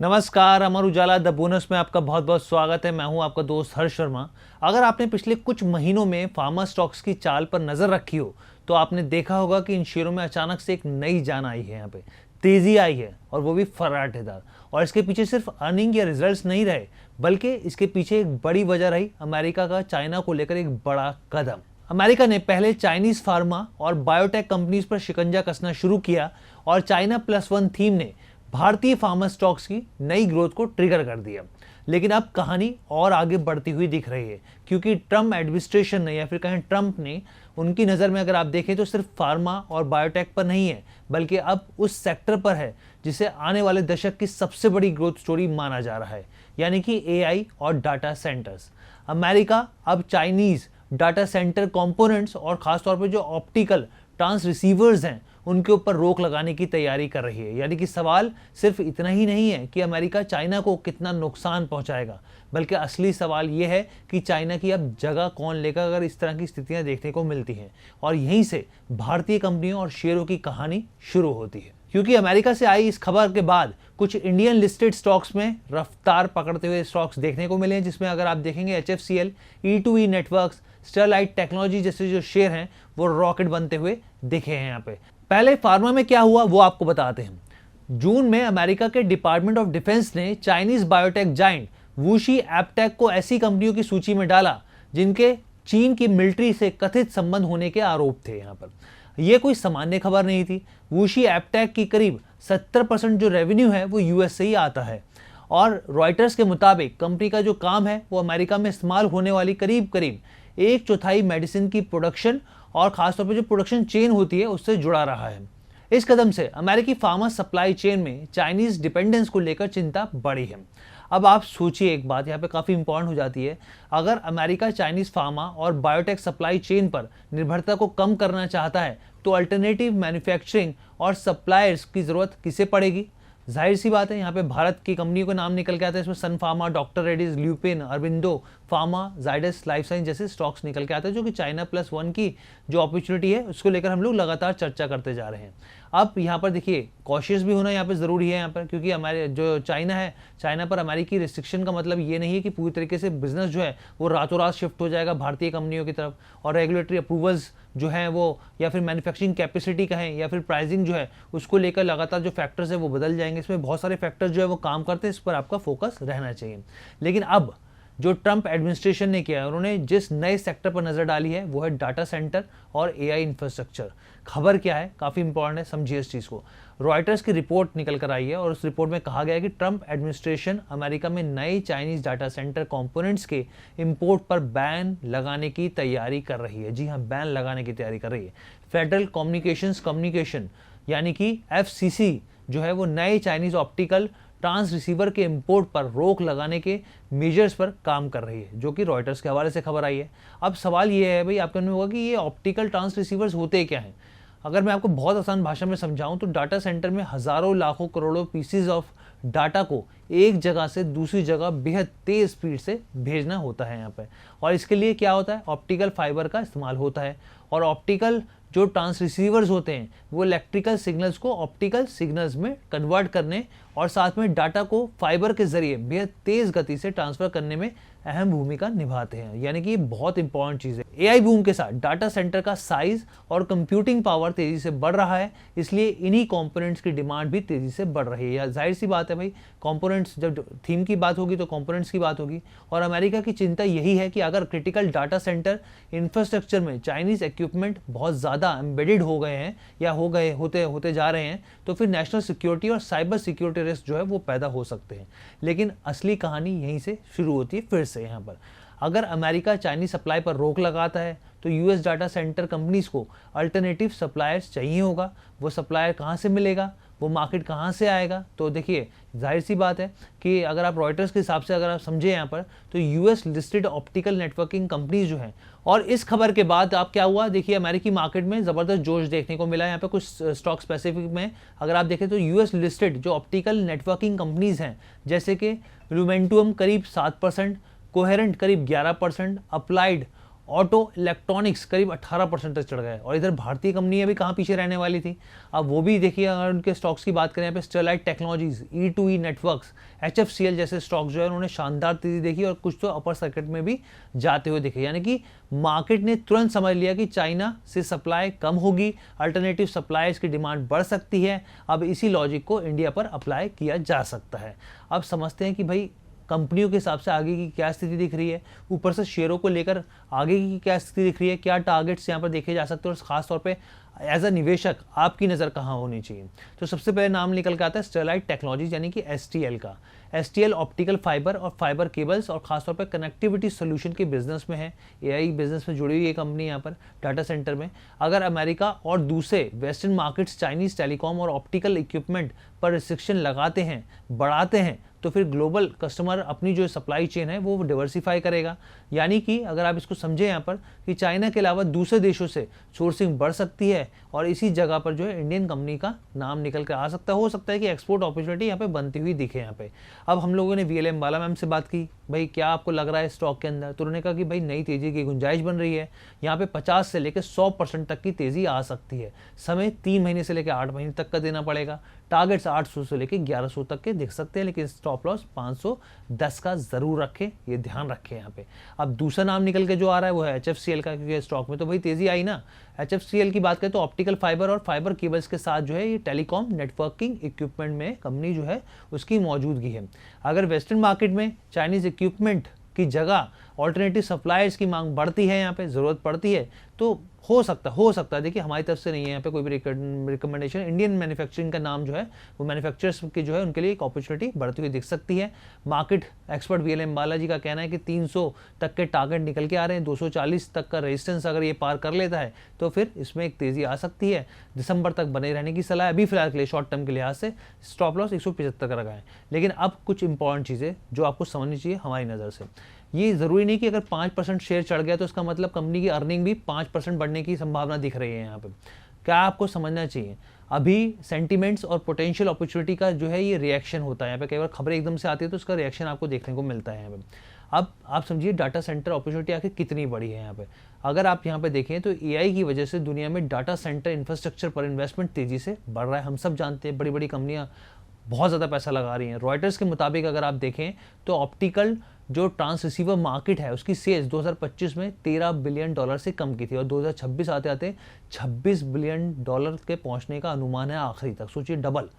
नमस्कार, Amar Ujala the bonus में आपका बहुत बहुत स्वागत है। मैं हूं आपका दोस्त हर्ष शर्मा। अगर आपने पिछले कुछ महीनों में फार्मा स्टॉक्स की चाल पर नजर रखी हो तो आपने देखा होगा कि इन शेयरों में अचानक से एक नई जान आई है, यहाँ पे तेजी आई है और वो भी फर्राटेदार। और इसके पीछे सिर्फ अर्निंग या रिजल्ट्स नहीं रहे, बल्कि इसके पीछे एक बड़ी वजह रही अमेरिका का चाइना को लेकर एक बड़ा कदम। अमेरिका ने पहले चाइनीज फार्मा और बायोटेक कंपनीज पर शिकंजा कसना शुरू किया और चाइना प्लस वन थीम ने भारतीय फार्मा स्टॉक्स की नई ग्रोथ को ट्रिगर कर दिया। लेकिन अब कहानी और आगे बढ़ती हुई दिख रही है, क्योंकि ट्रम्प एडमिनिस्ट्रेशन ने या फिर कहें ट्रम्प ने, उनकी नज़र में अगर आप देखें तो सिर्फ फार्मा और बायोटेक पर नहीं है, बल्कि अब उस सेक्टर पर है जिसे आने वाले दशक की सबसे बड़ी ग्रोथ स्टोरी माना जा रहा है, यानी कि एआई और डाटा सेंटर्स। अमेरिका अब चाइनीज डाटा सेंटर कंपोनेंट्स और खासतौर पर जो ऑप्टिकल ट्रांस रिसीवर्स हैं उनके ऊपर रोक लगाने की तैयारी कर रही है। यानी कि सवाल सिर्फ इतना ही नहीं है कि अमेरिका चाइना को कितना नुकसान पहुंचाएगा, बल्कि असली सवाल यह है कि चाइना की अब जगह कौन लेगा अगर इस तरह की स्थितियां देखने को मिलती हैं। और यहीं से भारतीय कंपनियों और शेयरों की कहानी शुरू होती है, क्योंकि अमेरिका से आई इस खबर के बाद कुछ इंडियन लिस्टेड स्टॉक्स में रफ्तार पकड़ते हुए स्टॉक्स देखने को मिले हैं, जिसमें अगर आप देखेंगे HFCL, E2E networks, Sterlite technology जैसे जो शेयर हैं वो रॉकेट बनते हुए दिखे हैं। यहाँ पे पहले फार्मा में क्या हुआ वो आपको बताते हैं। जून में अमेरिका के डिपार्टमेंट ऑफ डिफेंस ने चाइनीज बायोटेक जाइंट वुशी एपटेक को ऐसी कंपनियों की सूची में डाला जिनके चीन की मिलिट्री से कथित संबंध होने के आरोप थे। यहाँ पर यह कोई सामान्य खबर नहीं थी। वुशी एपटेक की करीब 70% जो रेवेन्यू है वो यूएस से ही आता है, और रॉयटर्स के मुताबिक कंपनी का जो काम है वो अमेरिका में इस्तेमाल होने वाली करीब करीब 1/4 मेडिसिन की प्रोडक्शन और खासतौर पर जो प्रोडक्शन चेन होती है उससे जुड़ा रहा है। इस कदम से अमेरिकी फार्मा सप्लाई चेन में चाइनीज डिपेंडेंस को लेकर चिंता बढ़ी है। अब आप सोचिए, एक बात यहाँ पे काफ़ी इंपॉर्टेंट हो जाती है। अगर अमेरिका चाइनीज फार्मा और बायोटेक सप्लाई चेन पर निर्भरता को कम करना चाहता है तो अल्टरनेटिव मैन्युफैक्चरिंग और सप्लायर्स की ज़रूरत किसे पड़ेगी? जाहिर सी बात है, यहाँ पे भारत की कंपनियों का नाम निकल के आता है। इसमें सन फार्मा, डॉक्टर रेड्डीज, ल्यूपिन, अरबिंदो फार्मा, जाइडस लाइफ साइंस जैसे स्टॉक्स निकल के आते हैं, जो कि चाइना प्लस वन की जो अपॉर्चुनिटी है उसको लेकर हम लोग लगातार चर्चा करते जा रहे हैं। अब यहाँ पर देखिए, कॉशियस भी होना यहाँ पे ज़रूरी है यहाँ पर, क्योंकि हमारे जो चाइना है, चाइना पर अमेरिकी रिस्ट्रिक्शन का मतलब ये नहीं है कि पूरी तरीके से बिजनेस जो है वो रातों रात शिफ्ट हो जाएगा भारतीय कंपनियों की तरफ, और रेगुलेटरी अप्रूवल्स जो हैं वो, या फिर मैन्युफैक्चरिंग कैपेसिटी कहें या फिर प्राइसिंग जो है उसको लेकर लगातार जो फैक्टर्स है वो बदल जाएंगे। इसमें बहुत सारे फैक्टर्स जो है वो काम करते हैं, इस पर आपका फोकस रहना चाहिए। लेकिन अब जो ट्रम्प एडमिनिस्ट्रेशन ने किया है, उन्होंने जिस नए सेक्टर पर नजर डाली है वो है डाटा सेंटर और एआई इंफ्रास्ट्रक्चर। खबर क्या है, काफ़ी इंपॉर्टेंट है, समझिए इस चीज़ को। रॉयटर्स की रिपोर्ट निकल कर आई है और उस रिपोर्ट में कहा गया है कि ट्रम्प एडमिनिस्ट्रेशन अमेरिका में नए चाइनीज डाटा सेंटर कंपोनेंट्स के इंपोर्ट पर बैन लगाने की तैयारी कर रही है। जी हाँ, बैन लगाने की तैयारी कर रही है। फेडरल कम्युनिकेशन यानी कि FCC जो है वो नए चाइनीज ऑप्टिकल ट्रांस रिसीवर के इंपोर्ट पर रोक लगाने के मेजर्स पर काम कर रही है, जो कि रॉयटर्स के हवाले से खबर आई है। अब सवाल ये है भाई, आपके मन में होगा कि ये ऑप्टिकल ट्रांस रिसीवर्स होते क्या हैं। अगर मैं आपको बहुत आसान भाषा में समझाऊं तो डाटा सेंटर में हजारों लाखों करोड़ों पीसीज ऑफ डाटा को एक जगह से दूसरी जगह बेहद तेज स्पीड से भेजना होता है यहाँ पे। और इसके लिए क्या होता है, ऑप्टिकल फाइबर का इस्तेमाल होता है। और ऑप्टिकल जो ट्रांस रिसीवर्स होते हैं वो इलेक्ट्रिकल सिग्नल्स को ऑप्टिकल सिग्नल्स में कन्वर्ट करने और साथ में डाटा को फाइबर के जरिए बेहद तेज गति से ट्रांसफर करने में अहम भूमिका निभाते हैं। यानी कि ये बहुत इंपॉर्टेंट चीज़ है। एआई बूम के साथ डाटा सेंटर का साइज और कंप्यूटिंग पावर तेजी से बढ़ रहा है, इसलिए इन्हीं कंपोनेंट्स की डिमांड भी तेजी से बढ़ रही है। जाहिर सी बात है भाई, कंपोनेंट्स, जब थीम की बात होगी तो कंपोनेंट्स की बात होगी। और अमेरिका की चिंता यही है कि अगर क्रिटिकल डाटा सेंटर इंफ्रास्ट्रक्चर में चाइनीज इक्विपमेंट बहुत ज़्यादा एम्बेडेड हो गए हैं या होते जा रहे हैं तो फिर नेशनल सिक्योरिटी और साइबर सिक्योरिटी रिस्क जो है वो पैदा हो सकते हैं। लेकिन असली कहानी यहीं से शुरू होती है फिर से। यहाँ पर अगर अमेरिका चाइनीज सप्लाई पर रोक लगाता है तो यूएस डाटा सेंटर कंपनीज को अल्टरनेटिव सप्लायर्स चाहिए होगा। वो सप्लायर कहाँ से मिलेगा, वो मार्केट कहाँ से आएगा? तो देखिए, जाहिर सी बात है कि अगर आप रॉयटर्स के हिसाब से अगर आप समझे यहाँ पर, तो US listed optical networking companies जो हैं, और इस खबर के बाद आप क्या हुआ, देखिए अमेरिकी मार्केट में ज़बरदस्त जोश देखने को मिला। यहाँ पे कुछ स्टॉक स्पेसिफिक में अगर आप देखें तो यूएस लिस्टेड जो ऑप्टिकल नेटवर्किंग कंपनीज हैं, जैसे कि लुमेंटुम करीब 7%, कोहेरेंट करीब 11%, अप्लाइड ऑटो इलेक्ट्रॉनिक्स करीब 18% तक चढ़ गए। और इधर भारतीय कंपनियां भी कहाँ पीछे रहने वाली थी, अब वो भी देखिए। अगर उनके स्टॉक्स की बात करें यहाँ पे Sterlite technologies, E2E networks, HFCL जैसे स्टॉक्स जो है उन्होंने शानदार तेजी देखी और कुछ तो अपर सर्किट में भी जाते हुए दिखे। यानी कि मार्केट ने तुरंत समझ लिया कि चाइना से सप्लाई कम होगी, अल्टरनेटिव सप्लाईज की डिमांड बढ़ सकती है। अब इसी लॉजिक को इंडिया पर अप्लाई किया जा सकता है। अब समझते हैं कि भाई कंपनियों के हिसाब से आगे की क्या स्थिति दिख रही है, ऊपर से शेयरों को लेकर आगे की क्या स्थिति दिख रही है, क्या टारगेट्स यहाँ पर देखे जा सकते हैं और खास तौर पे एज अ निवेशक आपकी नज़र कहाँ होनी चाहिए। तो सबसे पहले नाम निकल के आता है स्टरलाइट टेक्नोलॉजीज यानी कि STL का। STL ऑप्टिकल फाइबर और फाइबर केबल्स और खासतौर पर कनेक्टिविटी सोल्यूशन के बिजनेस में है। AI बिजनेस में जुड़ी हुई ये कंपनी यहाँ पर डाटा सेंटर में। अगर अमेरिका और दूसरे वेस्टर्न मार्केट्स चाइनीज़ टेलीकॉम और ऑप्टिकल इक्विपमेंट पर रिस्ट्रिक्शन लगाते हैं, बढ़ाते हैं, तो फिर ग्लोबल कस्टमर अपनी जो सप्लाई चेन है वो डाइवर्सिफाई करेगा। यानी कि अगर आप इसको समझें यहाँ पर कि चाइना के अलावा दूसरे देशों से सोर्सिंग बढ़ सकती है और इसी जगह पर जो है इंडियन कंपनी का नाम निकल कर आ सकता है। हो सकता है कि एक्सपोर्ट अपॉर्चुनिटी यहाँ पे बनती हुई दिखे यहाँ पे। अब हम लोगों ने VL अम्बाला मैम से बात की, भाई क्या आपको लग रहा है स्टॉक के अंदर, तो उन्होंने कहा कि भाई नई तेजी की गुंजाइश बन रही है, यहाँ पे 50 से लेकर 100% तक की तेजी आ सकती है। समय 3 महीने से लेकर 8 महीने तक का देना पड़ेगा। टारगेट्स 800 से लेकर 1100 तक के दिख सकते हैं, लेकिन स्टॉप लॉस 510 का जरूर रखें, ये ध्यान रखें यहाँ पे। अब दूसरा नाम निकल के जो आ रहा है वो है HFCL का, क्योंकि स्टॉक में तो भाई तेजी आई ना। HFCL की बात करें तो ऑप्टिकल फाइबर और फाइबर केबल्स के साथ जो है ये टेलीकॉम नेटवर्किंग इक्विपमेंट में कंपनी जो है उसकी मौजूदगी है। अगर वेस्टर्न मार्केट में चाइनीज इक्विपमेंट की जगह ऑल्टरनेटिव सप्लायर्स की मांग बढ़ती है, यहाँ पे ज़रूरत पड़ती है, तो हो सकता है। देखिए हमारी तरफ से नहीं है यहाँ पे कोई भी रिकमेंडेशन, इंडियन मैन्युफैक्चरिंग का नाम जो है वो मैन्युफैक्चरर्स की जो है उनके लिए एक अपॉर्चुनिटी बढ़ती हुई दिख सकती है। मार्केट एक्सपर्ट VL अम्बाला जी का कहना है कि 300 तक के टारगेट निकल के आ रहे हैं, 240 तक का रेजिस्टेंस अगर ये पार कर लेता है तो फिर इसमें एक तेज़ी आ सकती है। दिसंबर तक बने रहने की सलाह अभी फिलहाल के लिए शॉर्ट टर्म के लिहाज से। स्टॉप लॉस 175 का रखा है। लेकिन अब कुछ इंपॉर्टेंट चीज़ें जो आपको समझनी चाहिए हमारी नज़र से, ये ज़रूरी नहीं कि अगर 5% शेयर चढ़ गया तो इसका मतलब कंपनी की अर्निंग भी 5% बढ़ने की संभावना दिख रही है। यहाँ पे क्या आपको समझना चाहिए, अभी सेंटीमेंट्स और पोटेंशियल अपॉर्चुनिटी का जो है ये रिएक्शन होता है। यहाँ पे कई बार खबरें एकदम से आती है तो उसका रिएक्शन आपको देखने को मिलता है यहाँ पे। अब आप समझिए डाटा सेंटर अपॉर्चुनिटी आखिर कितनी बड़ी है यहाँ पे। अगर आप यहाँ पे देखें तो AI की वजह से दुनिया में डाटा सेंटर इंफ्रास्ट्रक्चर पर इन्वेस्टमेंट तेज़ी से बढ़ रहा है। हम सब जानते हैं बड़ी बड़ी कंपनियाँ बहुत ज़्यादा पैसा लगा रही हैं। रॉयटर्स के मुताबिक अगर आप देखें तो ऑप्टिकल जो ट्रांस रिसीवर मार्केट है उसकी सेल्स 2025 में $13 बिलियन से कम की थी और 2026 आते आते $26 बिलियन के पहुंचने का अनुमान है आखिरी तक। सोचिए डबल।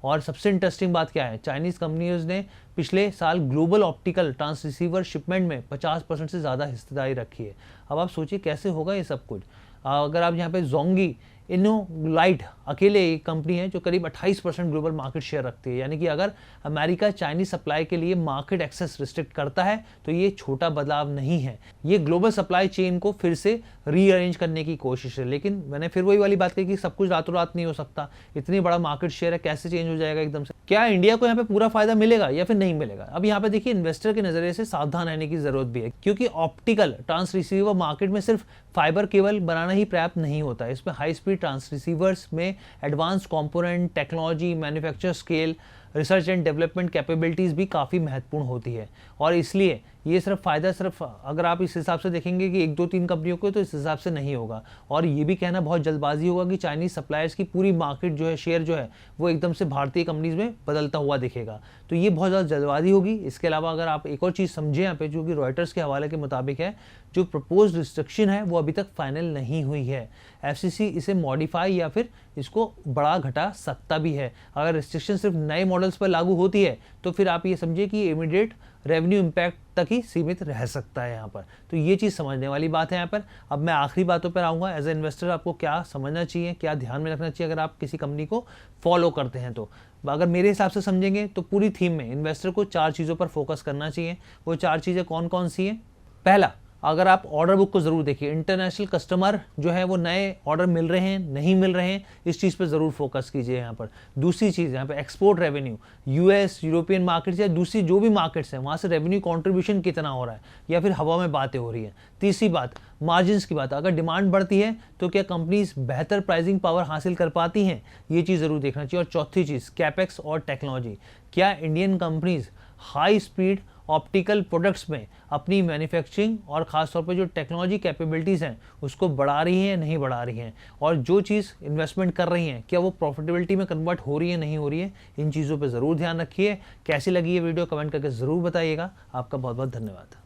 और सबसे इंटरेस्टिंग बात क्या है, चाइनीज़ कंपनीज ने पिछले साल global optical transceiver shipment में 50% से ज़्यादा हिस्सेदारी रखी है। अब आप सोचिए कैसे होगा ये सब कुछ। अगर आप यहाँ पे जोंगी इनोलाइट अकेले एक कंपनी है जो करीब 28% ग्लोबल मार्केट शेयर रखती है। यानी कि अगर अमेरिका चाइनीज सप्लाई के लिए मार्केट एक्सेस रिस्ट्रिक्ट करता है तो ये छोटा बदलाव नहीं है, ये ग्लोबल सप्लाई चेन को फिर से रीअरेंज करने की कोशिश है। लेकिन मैंने फिर वही वाली बात कही कि सब कुछ रातों रात नहीं हो सकता, इतनी बड़ा मार्केट शेयर है, कैसे चेंज हो जाएगा एकदम से। क्या इंडिया को यहाँ पे पूरा फायदा मिलेगा या फिर नहीं मिलेगा? अब यहाँ पे देखिए इन्वेस्टर के नजरिए से सावधान रहने की जरूरत भी है, क्योंकि ऑप्टिकल ट्रांस रिसीवर मार्केट में सिर्फ फाइबर केबल बनाना ही पर्याप्त नहीं होता है। इसमें हाई स्पीड ट्रांस रिसीवर्स में advance component technology, manufacture scale, research and development capabilities भी काफ़ी महत्वपूर्ण होती है। और इसलिए ये सिर्फ फ़ायदा सिर्फ अगर आप इस हिसाब से देखेंगे कि 1-2-3 कंपनियों को, तो इस हिसाब से नहीं होगा। और ये भी कहना बहुत जल्दबाजी होगा कि चाइनीज़ सप्लायर्स की पूरी मार्केट जो है, शेयर जो है वो एकदम से भारतीय कंपनीज़ में बदलता हुआ दिखेगा, तो ये बहुत ज़्यादा जल्दबाजी होगी। इसके अलावा अगर आप एक और चीज़ समझें यहाँ पे, जो कि रॉयटर्स के हवाले के मुताबिक है, जो प्रपोज रिस्ट्रिक्शन है वो अभी तक फाइनल नहीं हुई है। FCC इसे मॉडिफाई या फिर इसको बढ़ा घटा सकता भी है। अगर रिस्ट्रिक्शन सिर्फ नए मॉडल्स पर लागू होती है तो फिर आप ये समझिए कि इमीडिएट रेवेन्यू इम्पैक्ट तक ही सीमित रह सकता है यहाँ पर। तो ये चीज़ समझने वाली बात है यहाँ पर। अब मैं आखिरी बातों पर आऊँगा। एज ए इन्वेस्टर आपको क्या समझना चाहिए, क्या ध्यान में रखना चाहिए अगर आप किसी कंपनी को फॉलो करते हैं? तो अगर मेरे हिसाब से समझेंगे तो पूरी थीम में इन्वेस्टर को 4 चीज़ों पर फोकस करना चाहिए। वो 4 चीज़ें कौन कौन सी हैं? पहला, अगर आप ऑर्डर बुक को ज़रूर देखिए, इंटरनेशनल कस्टमर जो है वो नए ऑर्डर मिल रहे हैं नहीं मिल रहे हैं, इस चीज़ पे ज़रूर फोकस कीजिए यहाँ पर। दूसरी चीज़ यहाँ पे export revenue, US European markets या दूसरी जो भी मार्केट्स हैं वहाँ से रेवेन्यू कंट्रीब्यूशन कितना हो रहा है या फिर हवा में बातें हो रही हैं। तीसरी बात, मार्जिन्स की बात, अगर डिमांड बढ़ती है तो क्या कंपनीज बेहतर प्राइसिंग पावर हासिल कर पाती हैं, ये चीज़ ज़रूर देखना चाहिए। और चौथी चीज़, कैपेक्स और टेक्नोलॉजी, क्या Indian companies high speed optical products में अपनी मैन्युफैक्चरिंग और ख़ासतौर पे जो टेक्नोलॉजी कैपेबिलिटीज़ हैं उसको बढ़ा रही हैं या नहीं बढ़ा रही हैं, और जो चीज़ इन्वेस्टमेंट कर रही हैं क्या वो प्रॉफिटेबिलिटी में कन्वर्ट हो रही है नहीं हो रही है। इन चीज़ों पर ज़रूर ध्यान रखिए। कैसी लगी ये वीडियो कमेंट करके ज़रूर बताइएगा। आपका बहुत बहुत धन्यवाद।